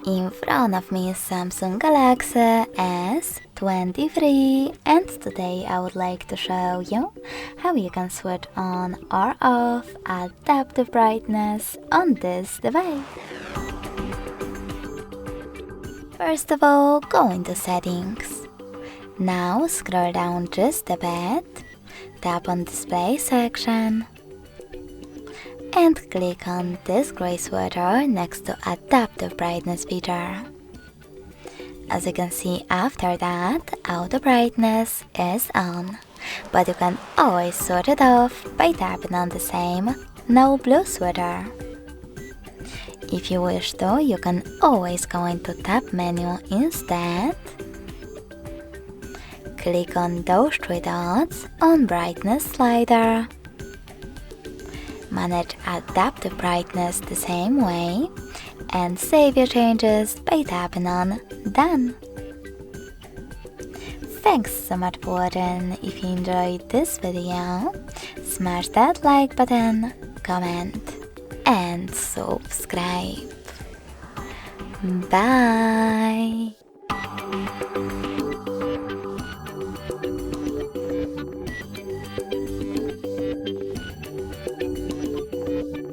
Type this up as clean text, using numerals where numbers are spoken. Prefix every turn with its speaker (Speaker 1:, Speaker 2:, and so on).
Speaker 1: In front of me is Samsung Galaxy S23, and today I would like to show you how you can switch on or off adaptive brightness on this device. First of all, go into settings. Now scroll down just a bit, tap on display section, and click on this gray sweater next to adaptive brightness feature. As you can see, after that, auto brightness is on, but you can always switch it off by tapping on the same no blue sweater. If you wish to, you can always go into tab menu instead. Click on those three dots on brightness slider. Manage adaptive brightness the same way and save your changes by tapping on Done. Thanks so much for watching. If you enjoyed this video, smash that like button, comment and subscribe. Bye!